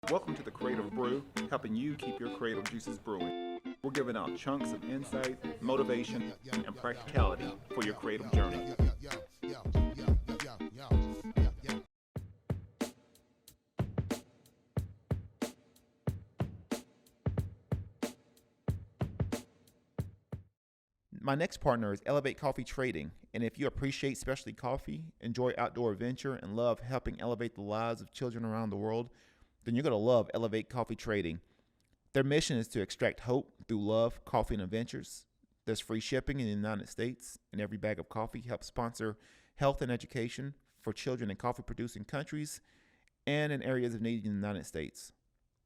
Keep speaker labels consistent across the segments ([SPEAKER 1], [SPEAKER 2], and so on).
[SPEAKER 1] Welcome to the Creative Brew, helping you keep your creative juices brewing. We're giving out chunks of insight, motivation, and practicality for your creative journey. My next partner is Elevate Coffee Trading, and if you appreciate specialty coffee, enjoy outdoor adventure, and love helping elevate the lives of children around the world, then you're going to love Elevate Coffee Trading. Their mission is to extract hope through love, coffee, and adventures. There's free shipping in the United States, and every bag of coffee helps sponsor health and education for children in coffee producing countries and in areas of need in the United States.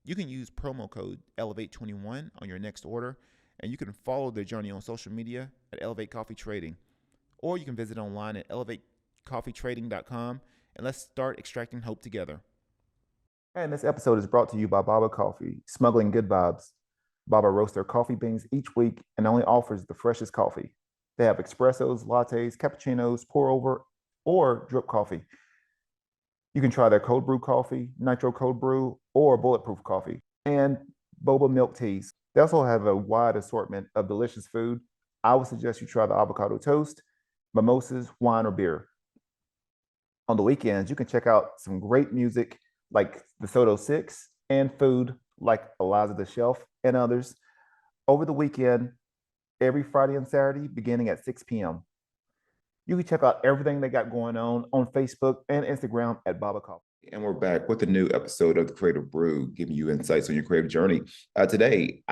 [SPEAKER 1] You can use promo code Elevate21 on your next order, and you can follow their journey on social media at Elevate Coffee Trading. Or you can visit online at elevatecoffeetrading.com, and let's start extracting hope together. And this episode is brought to you by Baba Coffee, smuggling good vibes. Baba roasts their coffee beans each week and only offers the freshest coffee. They have espressos, lattes, cappuccinos, pour over, or drip coffee. You can try their cold brew coffee, nitro cold brew, or bulletproof coffee, and boba milk teas. They also have a wide assortment of delicious food. I would suggest you try the avocado toast, mimosas, wine, or beer. On the weekends, you can check out some great music like the Soto Six and food like Eliza the Shelf and others over the weekend, every Friday and Saturday, beginning at 6 p.m. You can check out everything they got going on Facebook and Instagram at Baba Coffee. And we're back with a new episode of the Creative Brew, giving you insights on your creative journey. Today,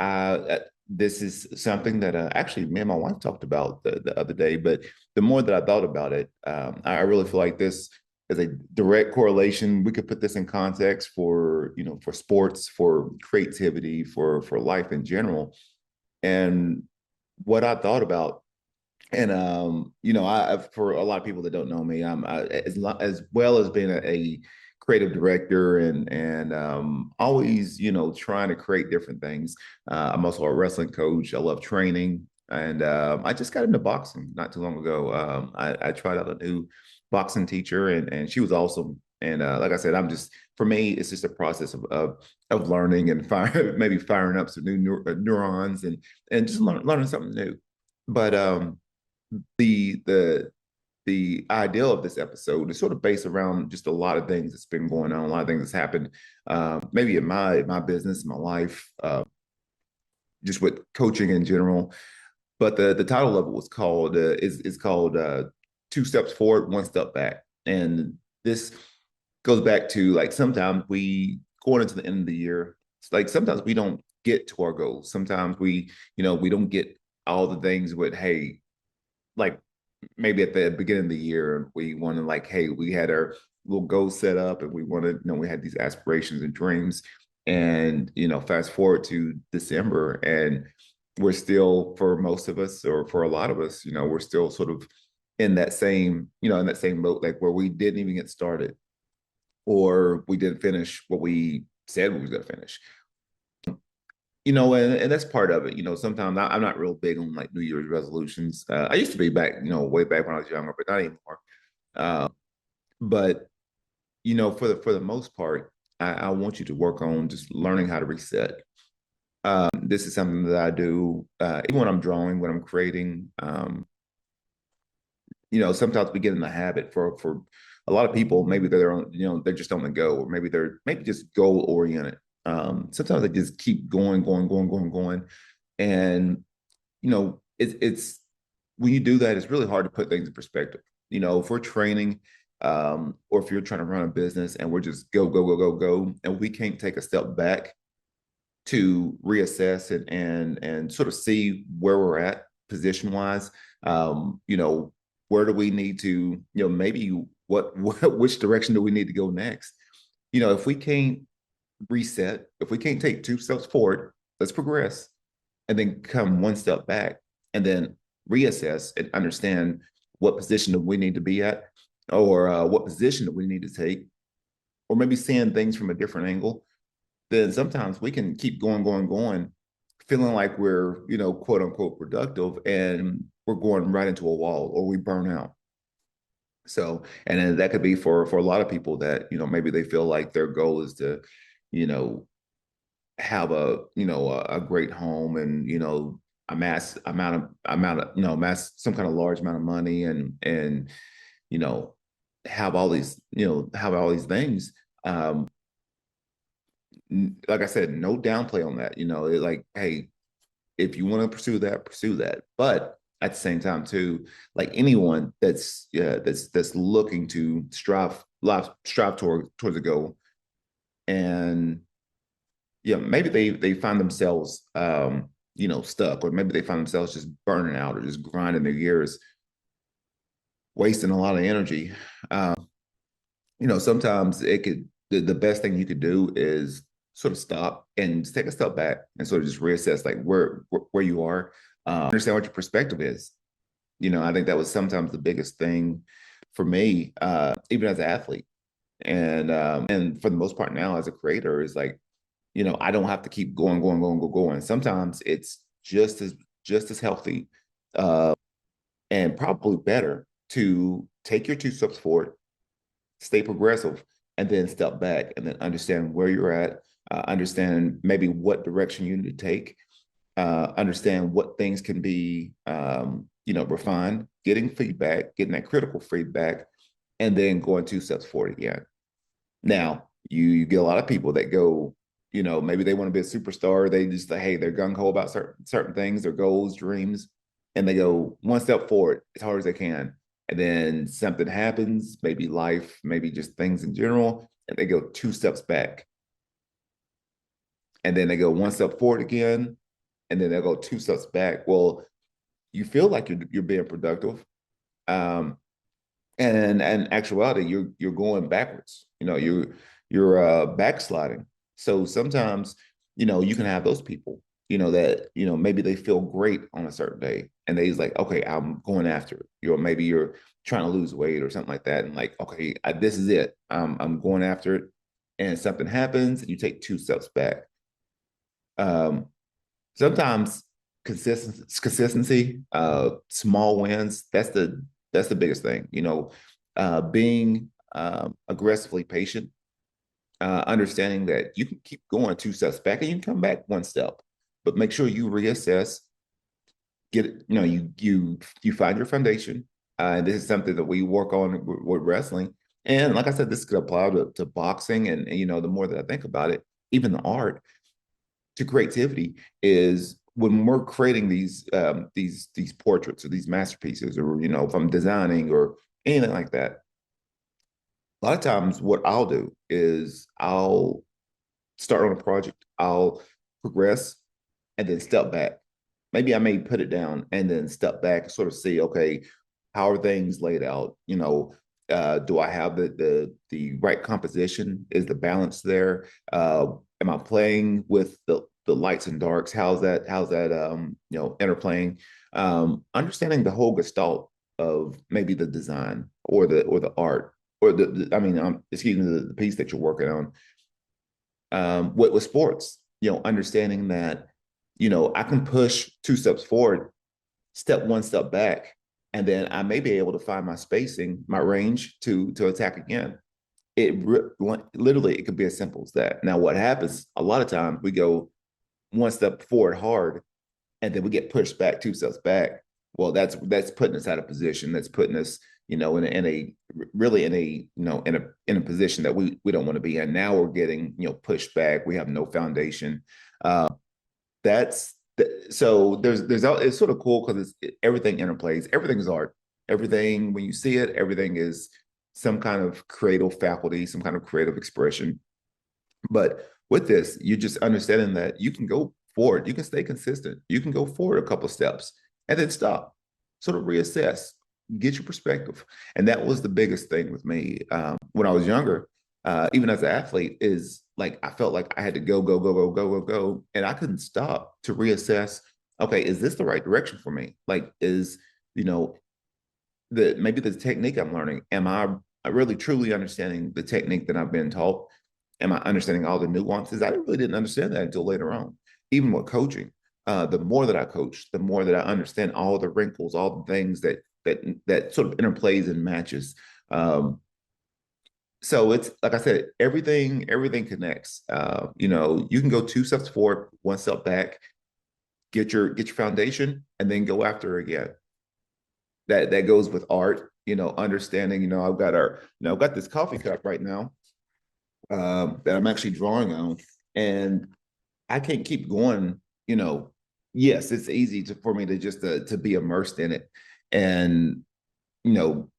[SPEAKER 1] this is something that actually me and my wife talked about the other day, but the more that I thought about it, I really feel like this is a direct correlation. We could put this in context for, for sports, for creativity, for life in general. And what I thought about, and I for a lot of people that don't know me, as well as being a creative director and always trying to create different things. I'm also a wrestling coach. I love training, and I just got into boxing not too long ago. I tried out a new boxing teacher, and she was awesome. And like I said, for me, it's just a process of learning and maybe firing up some new neurons and just learning something new. But the ideal of this episode is sort of based around just a lot of things that's been going on, a lot of things that's happened, maybe in my business, my life, just with coaching in general. But the title of it was called is called Two Steps Forward, One Step Back, and this goes back to like sometimes we going into the end of the year, it's like sometimes we don't get to our goals. Sometimes we don't get all the things with hey like maybe at the beginning of the year, we wanted like, hey, we had our little goals set up and we wanted, we had these aspirations and dreams. And, fast forward to December and we're still, for most of us or for a lot of us, we're still sort of in that same, in that same boat, like where we didn't even get started or we didn't finish what we said we was going to finish. And that's part of it. Sometimes I'm not real big on like New Year's resolutions. I used to be back, way back when I was younger, but not anymore. But for the most part, I want you to work on just learning how to reset. This is something that I do even when I'm drawing, when I'm creating. Sometimes we get in the habit for a lot of people. Maybe they're on, they're just on the go, or maybe they're just goal oriented. Sometimes they just keep going. And, it's when you do that, it's really hard to put things in perspective. If we're training, or if you're trying to run a business and we're just go, and we can't take a step back to reassess and sort of see where we're at position wise, where do we need to, maybe which direction do we need to go next? If we can't reset. If we can't take two steps forward, let's progress and then come one step back and then reassess and understand what position do we need to be at or what position do we need to take or maybe seeing things from a different angle, then sometimes we can keep going, feeling like we're, quote unquote productive and we're going right into a wall or we burn out. So, and then that could be for a lot of people that, maybe they feel like their goal is to you know, have a, a great home and, amass some kind of large amount of money and, you know, have all these, have all these things. Like I said, no downplay on that. Like, hey, if you want to pursue that, pursue that. But at the same time, too, like anyone that's looking to strive towards a goal, and maybe they find themselves stuck, or maybe they find themselves just burning out or just grinding their gears, wasting a lot of energy. Sometimes the best thing you could do is sort of stop and take a step back and sort of just reassess like where you are, understand what your perspective is. I think that was sometimes the biggest thing for me, even as an athlete, and for the most part now as a creator, is like, I don't have to keep going. Sometimes it's just as healthy, and probably better to take your two steps forward, stay progressive, and then step back and then understand where you're at, understand maybe what direction you need to take, understand what things can be, refined, getting feedback, getting that critical feedback, and then going two steps forward again. Now, you get a lot of people that go, maybe they want to be a superstar. They just hey, they're gung ho about certain things, their goals, dreams, and they go one step forward as hard as they can. And then something happens, maybe life, maybe just things in general, and they go two steps back. And then they go one step forward again, and then they'll go two steps back. Well, you feel like you're being productive. And in actuality, you're going backwards. You're backsliding. So sometimes, you can have those people, that maybe they feel great on a certain day, and they's like, okay, I'm going after it. Maybe you're trying to lose weight or something like that, and like, okay, this is it. I'm going after it, and something happens, and you take two steps back. Sometimes consistency, small wins. That's the biggest thing. Being aggressively patient, understanding that you can keep going two steps back and you can come back one step, but make sure you reassess. Get it. You find your foundation. And this is something that we work on with wrestling. And like I said, this could apply to boxing, and the more that I think about it, even the art to creativity is when we're creating these portraits or these masterpieces, or if I'm designing or anything like that. A lot of times what I'll do is I'll start on a project, I'll progress, and then step back. Maybe I may put it down and then step back and sort of see, okay, how are things laid out? Do I have the right composition? Is the balance there? Am I playing with the lights and darks? How's that interplaying? Understanding the whole gestalt of maybe the design or the art, or I mean, excuse me, the piece that you're working on. With sports, understanding that, I can push two steps forward, step one step back, and then I may be able to find my spacing, my range to attack again. Literally, it could be as simple as that. Now, what happens a lot of times, we go one step forward hard, and then we get pushed back two steps back. Well, that's putting us out of position. That's putting us, in a really in a position that we don't want to be in. Now we're getting pushed back. We have no foundation. That's so there's it's sort of cool because everything interplays. Everything is art. Everything, when you see it, everything is some kind of creative faculty, some kind of creative expression. But with this, you're just understanding that you can go forward, you can stay consistent, you can go forward a couple of steps and then stop, sort of reassess, get your perspective. And that was the biggest thing with me when I was younger, even as an athlete, is like I felt like I had to go, and I couldn't stop to reassess. Okay, is this the right direction for me? Like, is maybe the technique I'm learning? Am I really truly understanding the technique that I've been taught? Am I understanding all the nuances? I really didn't understand that until later on. Even with coaching, the more that I coach, the more that I understand all the wrinkles, all the things that sort of interplays and matches. So it's like I said, everything connects. You can go two steps forward, one step back, get your foundation, and then go after it again. That goes with art, understanding. I've got this coffee cup right now that I'm actually drawing on, and I can't keep going. Yes, it's easy for me to just to be immersed in it, and you know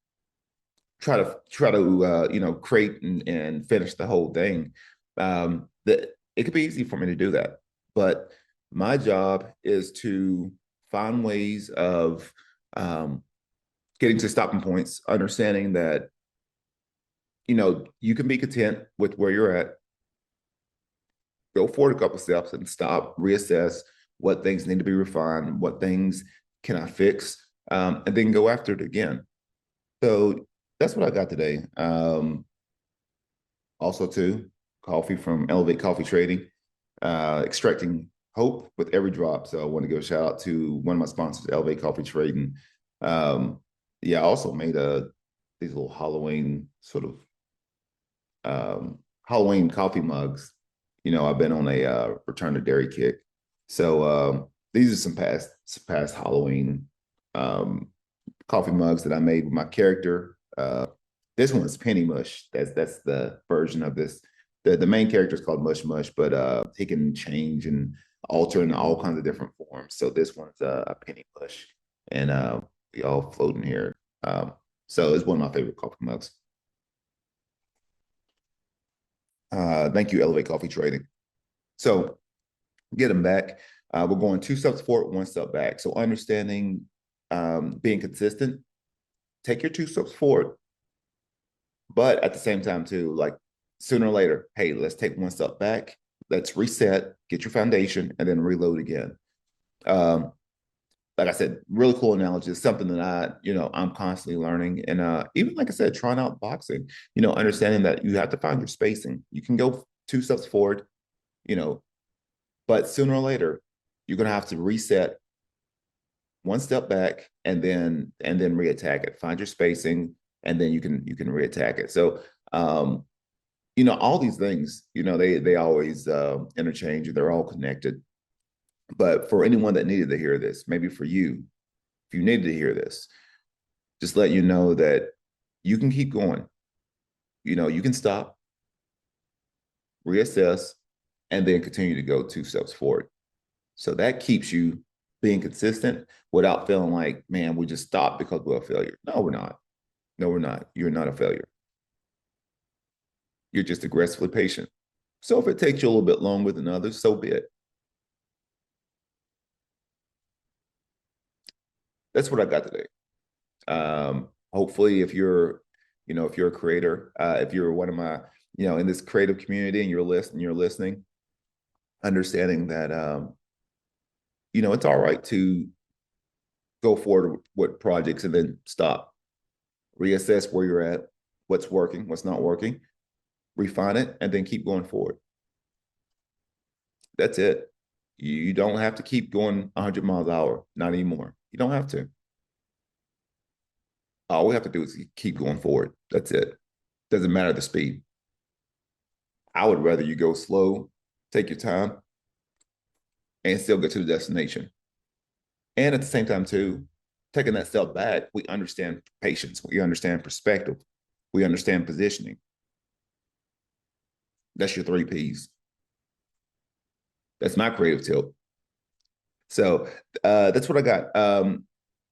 [SPEAKER 1] try to create and finish the whole thing. That it could be easy for me to do that, but my job is to find ways of um, getting to stopping points, understanding that you can be content with where you're at, go forward a couple steps and stop, reassess what things need to be refined, what things can I fix, and then go after it again. So that's what I got today. Also, too, coffee from Elevate Coffee Trading, extracting hope with every drop. So I want to give a shout out to one of my sponsors, Elevate Coffee Trading. Um, yeah, I also made these little Halloween sort of Halloween coffee mugs. I've been on a return to dairy kick. So these are some past Halloween um, coffee mugs that I made with my character. This one is Penny Mush. That's the version of this. The main character is called Mush Mush, but he can change and alter in all kinds of different forms. So this one's a Penny Mush, and we all floating here. So it's one of my favorite coffee mugs. Thank you, Elevate Coffee Trading. So get them back. We're going two steps forward, one step back. So understanding being consistent, take your two steps forward, but at the same time too, like sooner or later, hey, let's take one step back, let's reset, get your foundation, and then reload again. Um, like I said, really cool analogy. It's something that I'm constantly learning. And even like I said, trying out boxing, understanding that you have to find your spacing. You can go two steps forward, you know, but sooner or later, you're gonna have to reset one step back and then reattack it. Find your spacing, and then you can reattack it. So all these things, they always interchange, and they're all connected. But for anyone that needed to hear this, maybe for you, if you needed to hear this, just let you know that you can keep going. You can stop, reassess, and then continue to go two steps forward. So that keeps you being consistent without feeling like, man, we just stopped because we're a failure. No, we're not. No, we're not. You're not a failure. You're just aggressively patient. So if it takes you a little bit longer than others, so be it. That's what I got today. Hopefully, if you're a creator, if you're one of my, in this creative community and you're listening, understanding that, it's all right to go forward with projects and then stop, reassess where you're at, what's working, what's not working, refine it, and then keep going forward. That's it. You don't have to keep going 100 miles an hour, not anymore. You don't have to. All we have to do is keep going forward. That's it. Doesn't matter the speed. I would rather you go slow, take your time, and still get to the destination. And at the same time, too, taking that step back, we understand patience, we understand perspective, we understand positioning. That's your three P's. That's my creative tip. So that's what I got.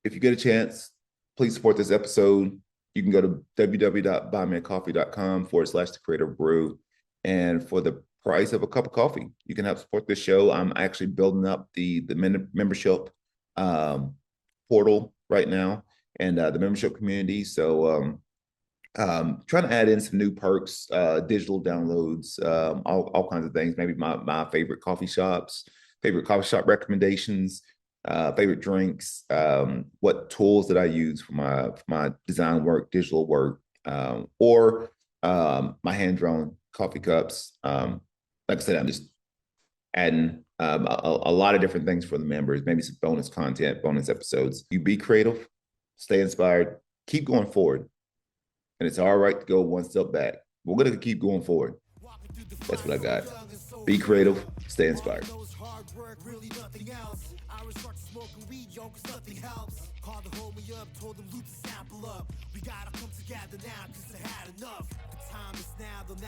[SPEAKER 1] If you get a chance, please support this episode. You can go to www.buymeacoffee.com/the creative brew. And for the price of a cup of coffee, you can help support this show. I'm actually building up the membership portal right now, and the membership community. So trying to add in some new perks, digital downloads, all kinds of things. Maybe my favorite coffee shop recommendations, favorite drinks, what tools that I use for my design work, digital work, or my hand drawn coffee cups. Like I said, I'm just adding a lot of different things for the members, maybe some bonus content, bonus episodes. You be creative, stay inspired, keep going forward. And it's all right to go one step back.
[SPEAKER 2] We're going to keep going forward. That's what I got. Be creative, stay inspired. Called to hold me up, told them loot to sample up. We gotta come together now, cause I had enough. The time is now, they'll never